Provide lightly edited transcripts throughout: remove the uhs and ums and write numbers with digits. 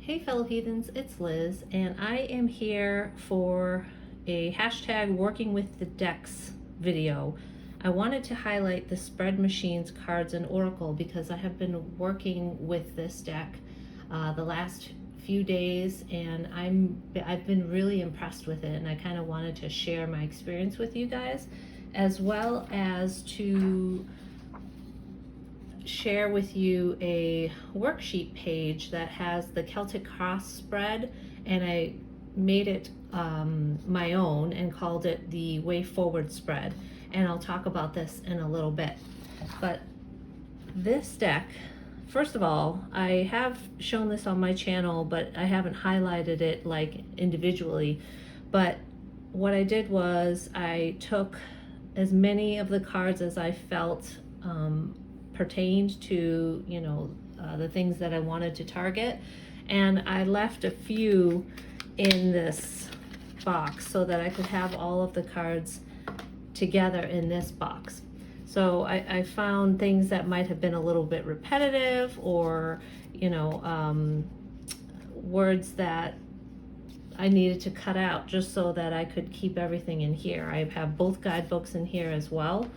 Hey fellow heathens, it's Liz, and I am here for a hashtag working with the decks video. I wanted to highlight the Spread Machines cards and Oracle because I have been working with this deck the last few days, and I've been really impressed with it, and I kind of wanted to share my experience with you guys, as well as to share with you a worksheet page that has the Celtic Cross spread, and I made it my own and called it the Way Forward spread, and I'll talk about this in a little bit. But this deck, first of all, I have shown this on my channel, but I haven't highlighted it like individually. But what I did was I took as many of the cards as I felt pertained to, the things that I wanted to target, and I left a few in this box so that I could have all of the cards together in this box. So I found things that might have been a little bit repetitive, or words that I needed to cut out just so that I could keep everything in here. I have both guidebooks in here as well.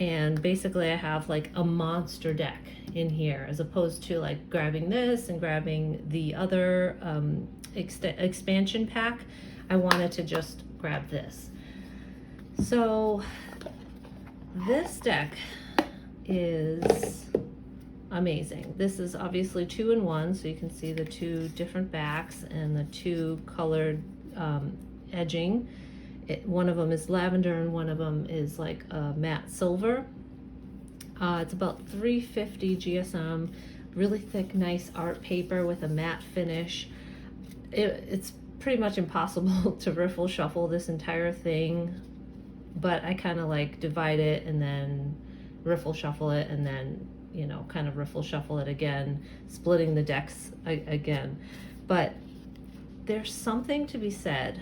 And basically I have like a monster deck in here, as opposed to like grabbing this and grabbing the other expansion pack. I wanted to just grab this. So this deck is amazing. This is obviously 2-in-1, so you can see the two different backs and the two colored edging. One of them is lavender and one of them is like a matte silver. It's about 350 GSM, really thick, nice art paper with a matte finish. It's pretty much impossible to riffle shuffle this entire thing, but I kind of like divide it and then riffle shuffle it, and then kind of riffle shuffle it again, splitting the decks again. But there's something to be said,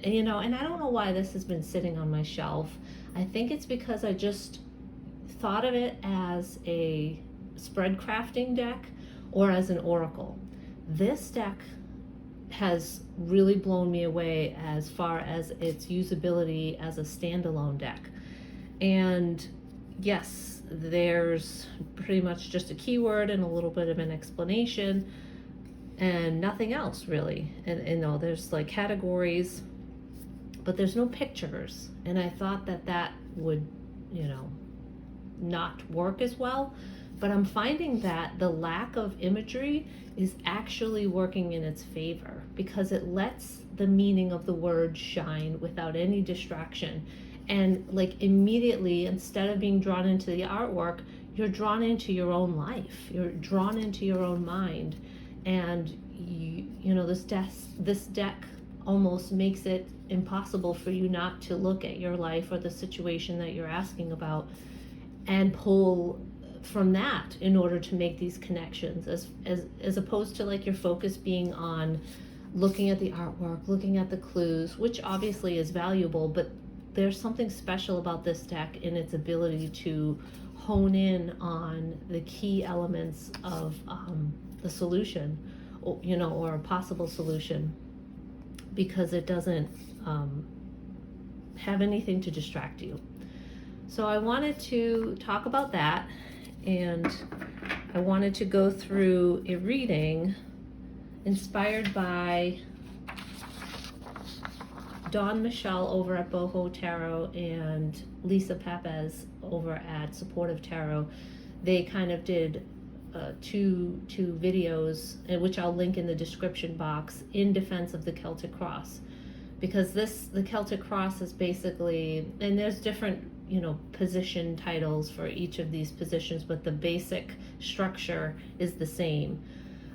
and I don't know why this has been sitting on my shelf. I think it's because I just thought of it as a spread crafting deck or as an oracle. This deck has really blown me away as far as its usability as a standalone deck. And yes, there's pretty much just a keyword and a little bit of an explanation and nothing else really. And there's like categories, but there's no pictures, and I thought that would, not work as well. But I'm finding that the lack of imagery is actually working in its favor, because it lets the meaning of the word shine without any distraction. And like immediately, instead of being drawn into the artwork, you're drawn into your own life. You're drawn into your own mind, and this deck almost makes it impossible for you not to look at your life or the situation that you're asking about and pull from that in order to make these connections, as opposed to like your focus being on looking at the artwork, looking at the clues, which obviously is valuable, but there's something special about this deck in its ability to hone in on the key elements of the solution, or a possible solution, because it doesn't have anything to distract you. So I wanted to talk about that, and I wanted to go through a reading inspired by Dawn Michelle over at Boho Tarot and Lisa Papez over at Supportive Tarot. They kind of did two videos, which I'll link in the description box, in defense of the Celtic Cross, because the Celtic Cross is basically, and there's different position titles for each of these positions, but the basic structure is the same.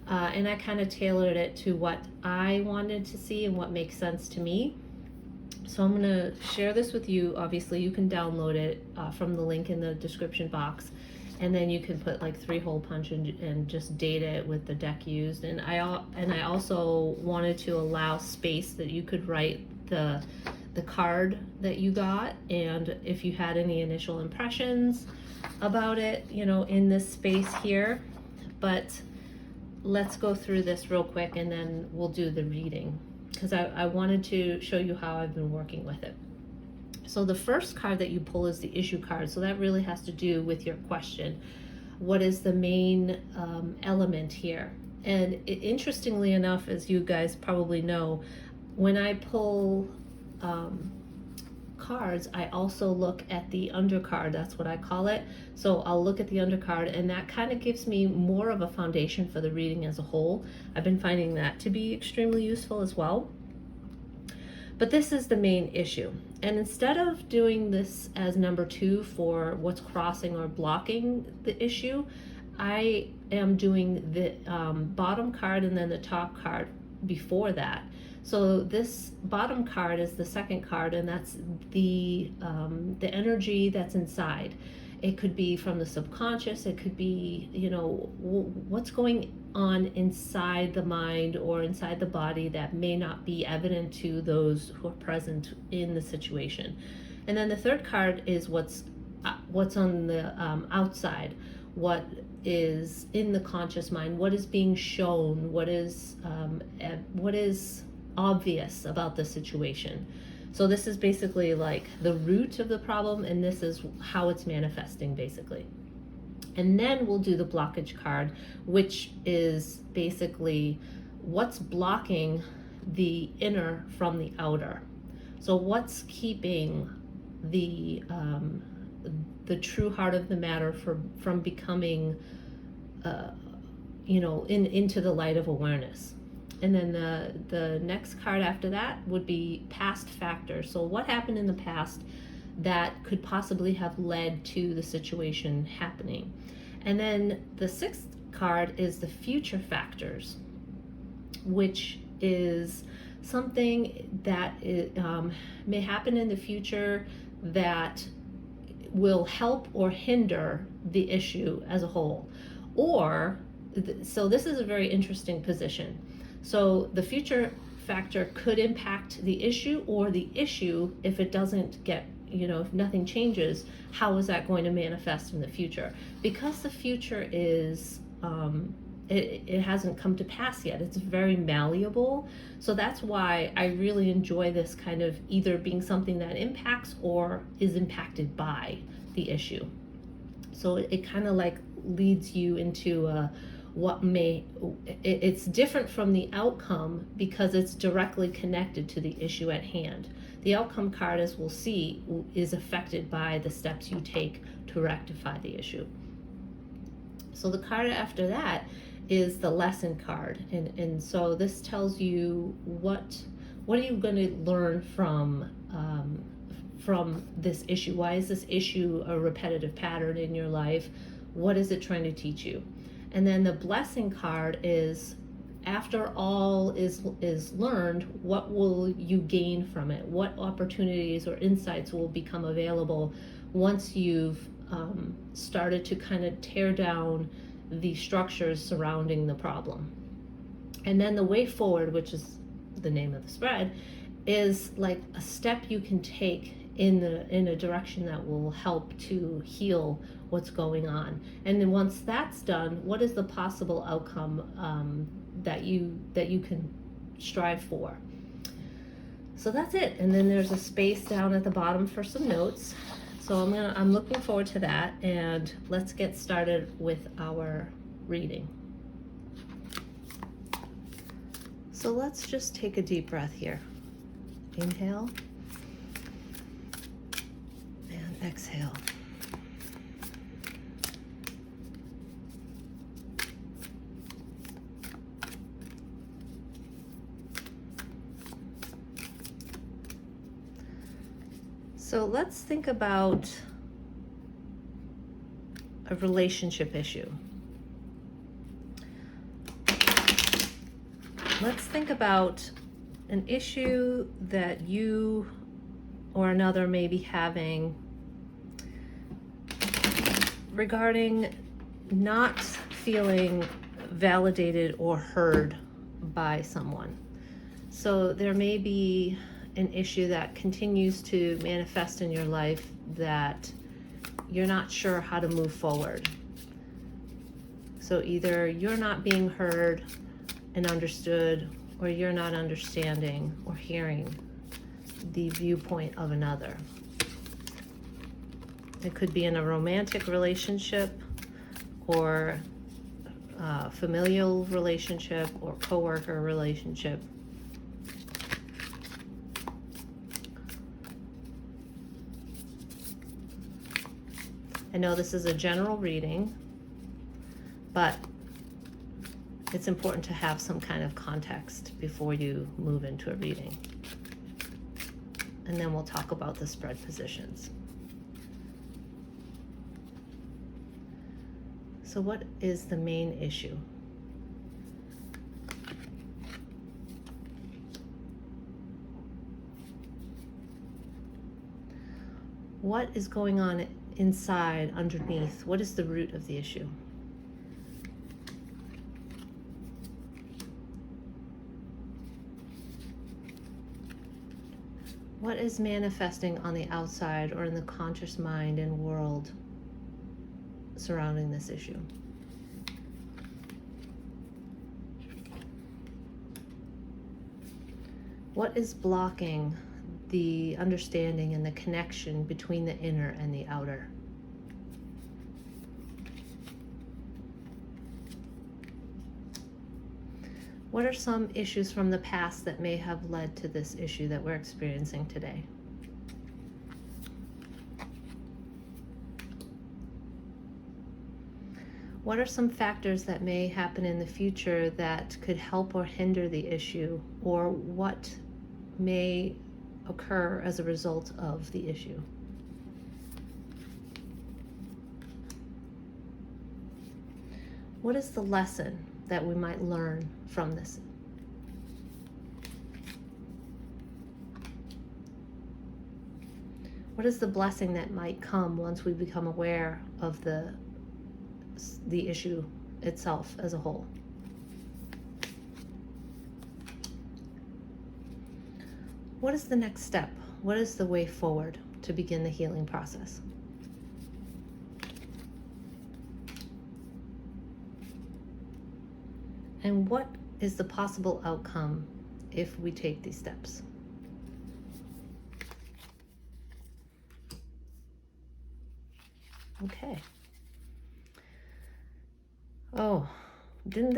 And I kind of tailored it to what I wanted to see and what makes sense to me. So I'm going to share this with you. Obviously you can download it from the link in the description box, and then you can put like 3-hole punch and just date it with the deck used. And I also wanted to allow space that you could write the card that you got, and if you had any initial impressions about it, in this space here. But let's go through this real quick and then we'll do the reading, because I wanted to show you how I've been working with it. So the first card that you pull is the issue card. So that really has to do with your question. What is the main element here? And interestingly enough, as you guys probably know, when I pull cards, I also look at the undercard. That's what I call it. So I'll look at the undercard, and that kind of gives me more of a foundation for the reading as a whole. I've been finding that to be extremely useful as well. But this is the main issue. And instead of doing this as number 2 for what's crossing or blocking the issue, I am doing the bottom card and then the top card before that. So this bottom card is the second card, and that's the energy that's inside. It could be from the subconscious. It could be, you know, what's going on inside the mind or inside the body that may not be evident to those who are present in the situation. And then the third card is what's on the outside, what is in the conscious mind, what is being shown, what is obvious about the situation. So this is basically like the root of the problem, and this is how it's manifesting basically. And then we'll do the blockage card, which is basically what's blocking the inner from the outer. So what's keeping the true heart of the matter from becoming into the light of awareness. And then the next card after that would be past factors. So what happened in the past that could possibly have led to the situation happening. And then the sixth card is the future factors, which is something that may happen in the future that will help or hinder the issue as a whole. So this is a very interesting position. So the future factor could impact the issue, or the issue, if it doesn't get, if nothing changes, how is that going to manifest in the future? Because the future is, it hasn't come to pass yet. It's very malleable. So that's why I really enjoy this kind of either being something that impacts or is impacted by the issue. So it kind of like leads you into it's different from the outcome because it's directly connected to the issue at hand. The outcome card, as we'll see, is affected by the steps you take to rectify the issue. So the card after that is the lesson card, and so this tells you what are you going to learn from this issue. Why is this issue a repetitive pattern in your life? What is it trying to teach you? And then the blessing card is, after all is learned, what will you gain from it? What opportunities or insights will become available once you've started to kind of tear down the structures surrounding the problem? And then the way forward, which is the name of the spread, is like a step you can take in a direction that will help to heal what's going on. And then once that's done, what is the possible outcome that you can strive for? So that's it. And then there's a space down at the bottom for some notes. So I'm looking forward to that, and let's get started with our reading. So let's just take a deep breath here. Inhale and exhale. So let's think about a relationship issue. Let's think about an issue that you or another may be having regarding not feeling validated or heard by someone. So there may be an issue that continues to manifest in your life that you're not sure how to move forward. So either you're not being heard and understood, or you're not understanding or hearing the viewpoint of another. It could be in a romantic relationship, or familial relationship, or coworker relationship. I know this is a general reading, but it's important to have some kind of context before you move into a reading. And then we'll talk about the spread positions. So what is the main issue? What is going on inside, underneath? What is the root of the issue? What is manifesting on the outside or in the conscious mind and world surrounding this issue? What is blocking the understanding and the connection between the inner and the outer? What are some issues from the past that may have led to this issue that we're experiencing today? What are some factors that may happen in the future that could help or hinder the issue, or what may occur as a result of the issue? What is the lesson that we might learn from this? What is the blessing that might come once we become aware of the issue itself as a whole? What is the next step? What is the way forward to begin the healing process? And what is the possible outcome if we take these steps? Okay. Oh, wasn't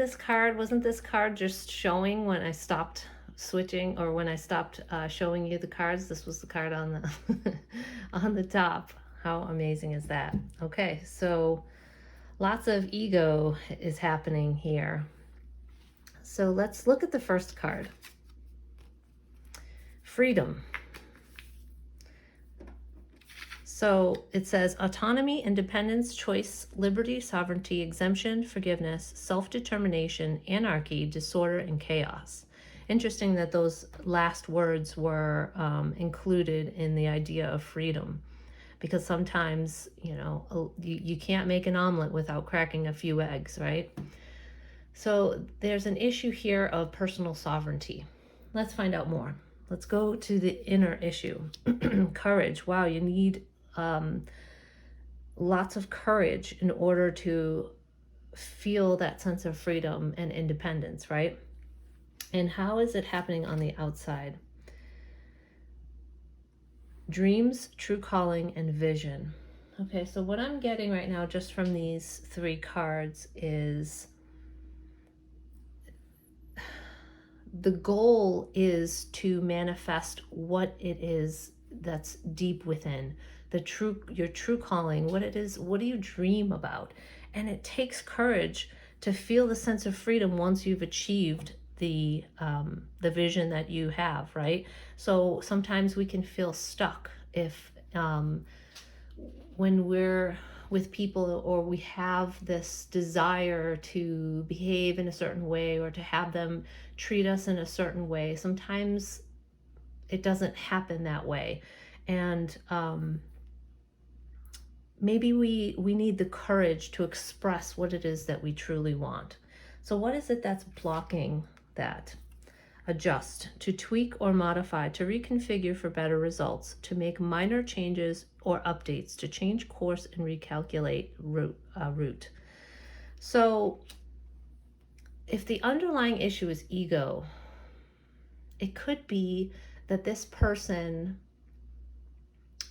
this card just showing when I stopped switching, or when I stopped showing you the cards? This was the card on the on the top. How amazing is that? Okay, so lots of ego is happening here. So let's look at the first card. Freedom. So it says autonomy, independence, choice, liberty, sovereignty, exemption, forgiveness, self-determination, anarchy, disorder, and chaos. Interesting that those last words were included in the idea of freedom, because sometimes, you can't make an omelet without cracking a few eggs, right? So there's an issue here of personal sovereignty. Let's find out more. Let's go to the inner issue. Courage. Wow, you need lots of courage in order to feel that sense of freedom and independence, right? And how is it happening on the outside? Dreams, true calling, and vision. Okay, so what I'm getting right now just from these three cards is the goal is to manifest what it is that's deep within, your true calling, what it is. What do you dream about? And it takes courage to feel the sense of freedom once you've achieved the vision that you have, right? So sometimes we can feel stuck if when we're with people, or we have this desire to behave in a certain way, or to have them treat us in a certain way. Sometimes it doesn't happen that way. And maybe we need the courage to express what it is that we truly want. So what is it that's blocking that? Adjust, to tweak or modify, to reconfigure for better results, to make minor changes or updates, to change course and recalculate route. So if the underlying issue is ego, it could be that this person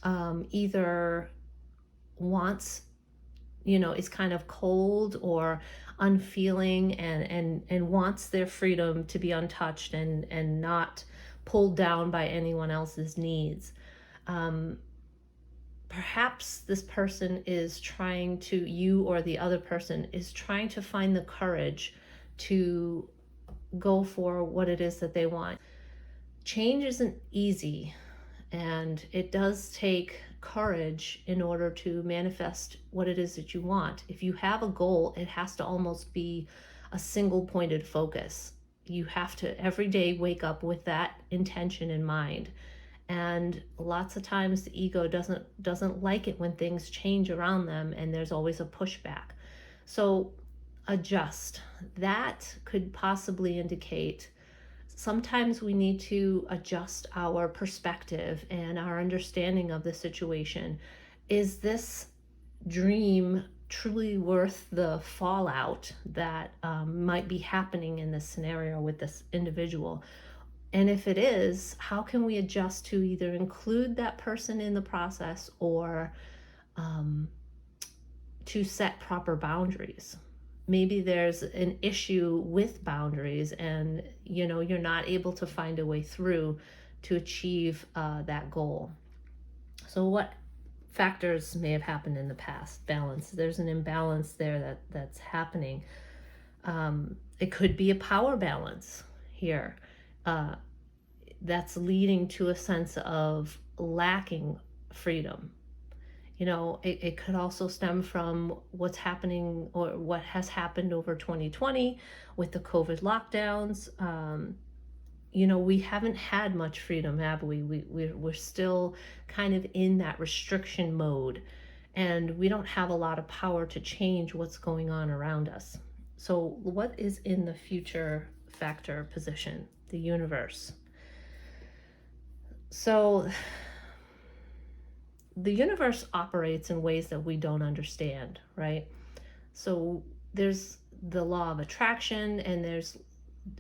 either wants, is kind of cold or unfeeling, and wants their freedom to be untouched and not pulled down by anyone else's needs. Perhaps this person is trying to, you or the other person is trying to find the courage to go for what it is that they want. Change isn't easy, and it does take courage in order to manifest what it is that you want. If you have a goal, it has to almost be a single pointed focus. You have to every day wake up with that intention in mind. And lots of times the ego doesn't like it when things change around them, and there's always a pushback. So adjust. That could possibly indicate sometimes we need to adjust our perspective and our understanding of the situation. Is this dream truly worth the fallout that might be happening in this scenario with this individual? And if it is, how can we adjust to either include that person in the process or to set proper boundaries? Maybe there's an issue with boundaries, and you're not able to find a way through to achieve that goal. So what factors may have happened in the past? Balance. There's an imbalance there that's happening. It could be a power balance here that's leading to a sense of lacking freedom. It could also stem from what's happening or what has happened over 2020 with the COVID lockdowns. We haven't had much freedom, have we? We're still kind of in that restriction mode, and we don't have a lot of power to change what's going on around us. So what is in the future factor position? The universe. So the universe operates in ways that we don't understand, right? So there's the law of attraction, and there's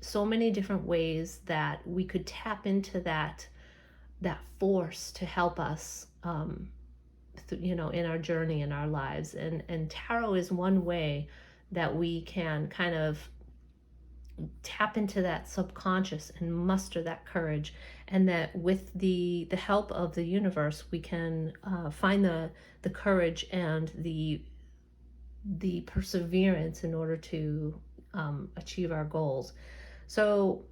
so many different ways that we could tap into that force to help us in our journey in our lives. And tarot is one way that we can kind of tap into that subconscious and muster that courage, and that with the help of the universe we can find the courage and the perseverance in order to achieve our goals. So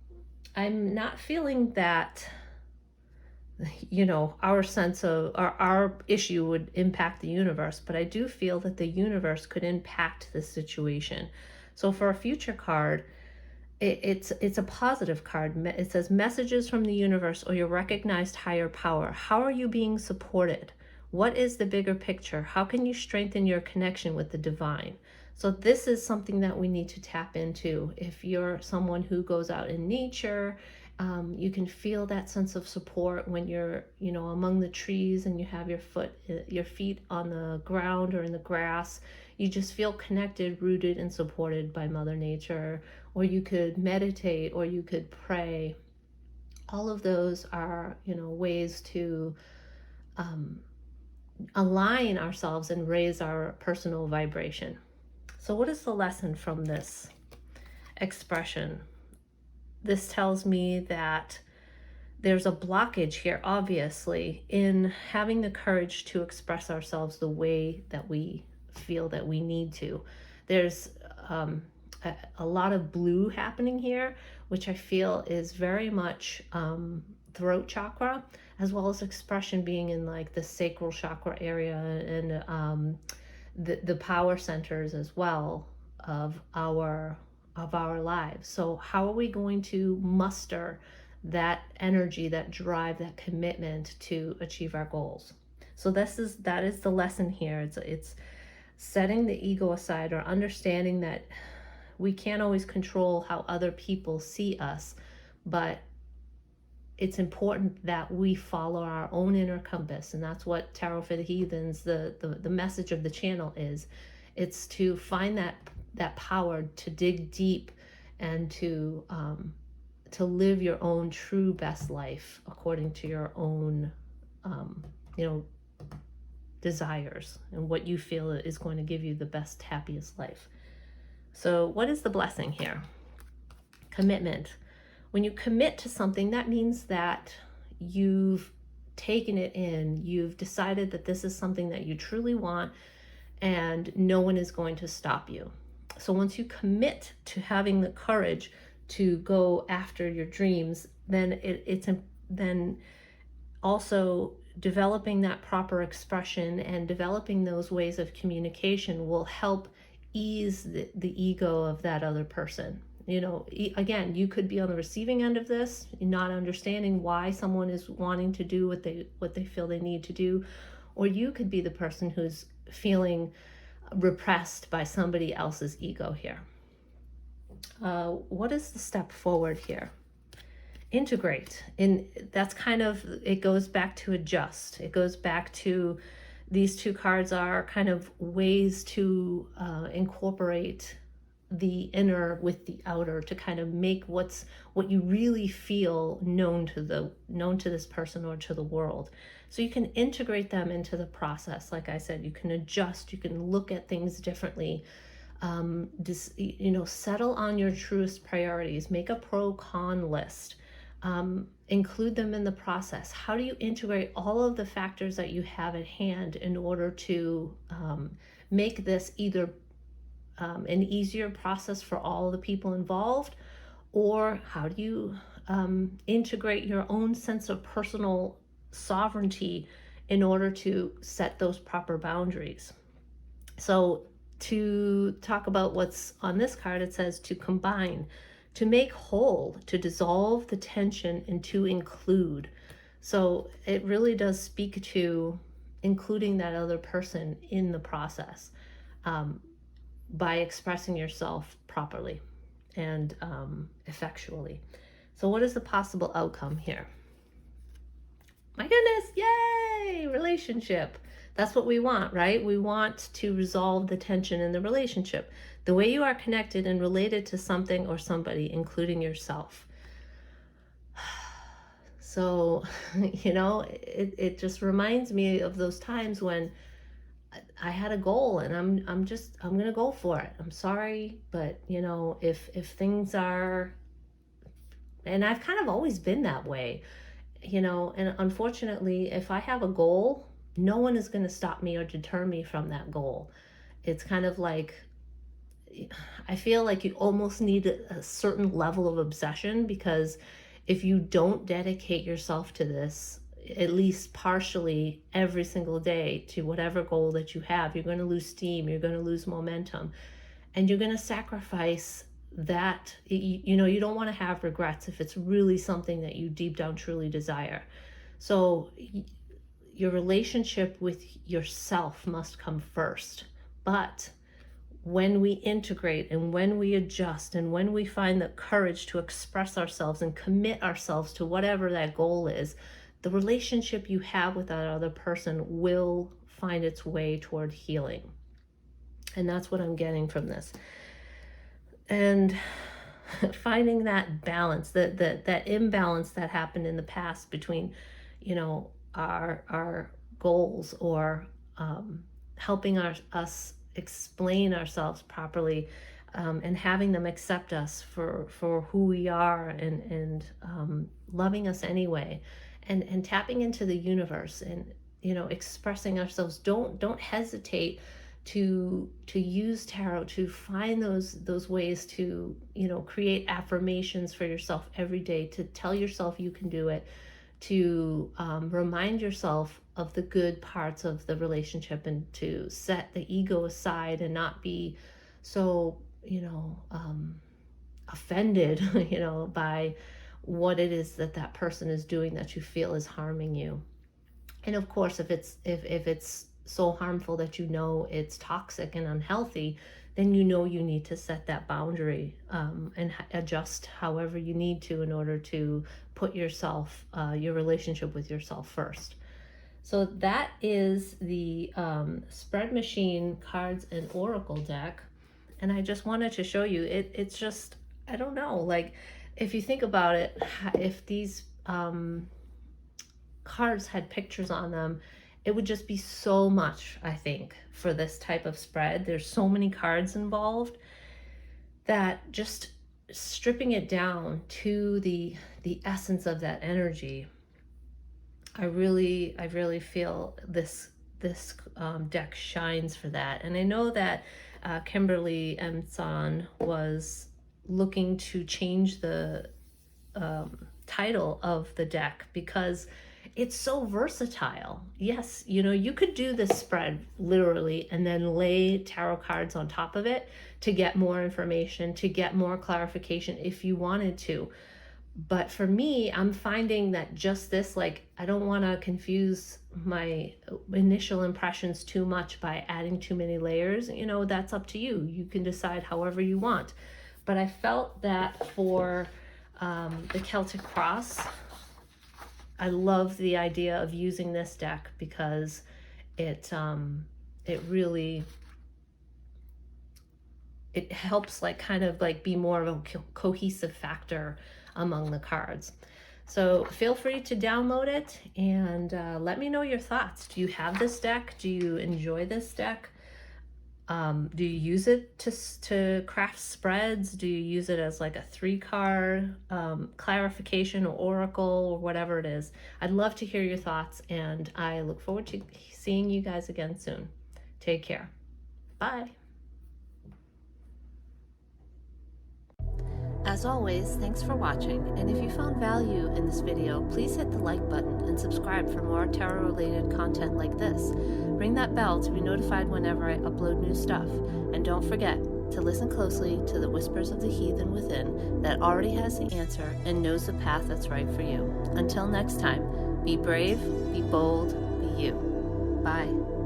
I'm not feeling that our sense of our issue would impact the universe, but I do feel that the universe could impact the situation. So for a future card, it's a positive card. It says messages from the universe or your recognized higher power. How are you being supported? What is the bigger picture? How can you strengthen your connection with the divine? So this is something that we need to tap into. If you're someone who goes out in nature, you can feel that sense of support when you're, among the trees and you have your feet on the ground or in the grass. You just feel connected, rooted, and supported by Mother Nature. Or you could meditate, or you could pray. All of those are, ways to align ourselves and raise our personal vibration. So what is the lesson from this expression? This tells me that there's a blockage here, obviously, in having the courage to express ourselves the way that we feel that we need to. There's a lot of blue happening here, which I feel is very much throat chakra, as well as expression being in like the sacral chakra area and the power centers as well of our lives. So how are we going to muster that energy, that drive, that commitment to achieve our goals? So that is the lesson here. It's setting the ego aside, or understanding that we can't always control how other people see us, but it's important that we follow our own inner compass. And that's what Tarot for the Heathens, the message of the channel is. It's to find that that power to dig deep and to live your own true best life according to your own you know, desires and what you feel is going to give you the best, happiest life. So what is the blessing here? Commitment. When you commit to something, that means that you've taken it in, you've decided that this is something that you truly want, and no one is going to stop you. So once you commit to having the courage to go after your dreams, then it's then also developing that proper expression and developing those ways of communication will help ease the ego of that other person. You know, again, you could be on the receiving end of this, not understanding why someone is wanting to do what they feel they need to do, or you could be the person who's feeling repressed by somebody else's ego here. What is the step forward here? Integrate. And that's kind of, it goes back to adjust. It goes back to, these two cards are kind of ways to incorporate the inner with the outer, to kind of make what you really feel known to this person or to the world. So you can integrate them into the process. Like I said, you can adjust, you can look at things differently. Settle on your truest priorities, make a pro-con list. Include them in the process. How do you integrate all of the factors that you have at hand in order to make this either an easier process for all the people involved, or how do you integrate your own sense of personal sovereignty in order to set those proper boundaries? So to talk about what's on this card, it says to combine, to make whole, to dissolve the tension, and to include. So it really does speak to including that other person in the process by expressing yourself properly and effectually. So what is the possible outcome here? My goodness, yay, relationship. That's what we want, right? We want to resolve the tension in the relationship, the way you are connected and related to something or somebody, including yourself. So, it just reminds me of those times when I had a goal and I'm going to go for it. I'm sorry, but if things are, and I've kind of always been that way, and unfortunately, if I have a goal, no one is going to stop me or deter me from that goal. It's kind of like, I feel like you almost need a certain level of obsession, because if you don't dedicate yourself to this, at least partially every single day, to whatever goal that you have, you're going to lose steam, you're going to lose momentum, and you're going to sacrifice that. You don't want to have regrets if it's really something that you deep down truly desire. So your relationship with yourself must come first. But when we integrate and when we adjust and when we find the courage to express ourselves and commit ourselves to whatever that goal is, the relationship you have with that other person will find its way toward healing. And that's what I'm getting from this. And finding that balance, that imbalance that happened in the past between, our goals, or helping us explain ourselves properly, and having them accept us for who we are, and loving us anyway, and tapping into the universe, and expressing ourselves. Don't hesitate to use tarot to find those ways to create affirmations for yourself every day, to tell yourself you can do it, to remind yourself of the good parts of the relationship, and to set the ego aside and not be so offended by what it is that person is doing that you feel is harming you. And of course, if it's so harmful that it's toxic and unhealthy, then you need to set that boundary, and adjust however you need to in order to put yourself, your relationship with yourself first. So that is the Spread Machine Cards and Oracle deck. And I just wanted to show you, it's just, I don't know, like, if you think about it, if these cards had pictures on them, it would just be so much, I think, for this type of spread. There's so many cards involved that just stripping it down to the essence of that energy, I really feel this deck shines for that. And I know that Kimberly and Son was looking to change the title of the deck because it's so versatile. Yes, you know, you could do this spread literally and then lay tarot cards on top of it to get more information, to get more clarification if you wanted to. But for me, I'm finding that just this, like, I don't want to confuse my initial impressions too much by adding too many layers. You know, that's up to you. You can decide however you want. But I felt that for the Celtic Cross, I love the idea of using this deck because it really, it helps like kind of like be more of a cohesive factor among the cards. So feel free to download it and let me know your thoughts. Do you have this deck? Do you enjoy this deck? Do you use it to craft spreads? Do you use it as like a 3-card clarification or oracle or whatever it is? I'd love to hear your thoughts, and I look forward to seeing you guys again soon. Take care. Bye. As always, thanks for watching, and if you found value in this video, please hit the like button and subscribe for more tarot-related content like this. Ring that bell to be notified whenever I upload new stuff, and don't forget to listen closely to the whispers of the heathen within that already has the answer and knows the path that's right for you. Until next time, be brave, be bold, be you. Bye.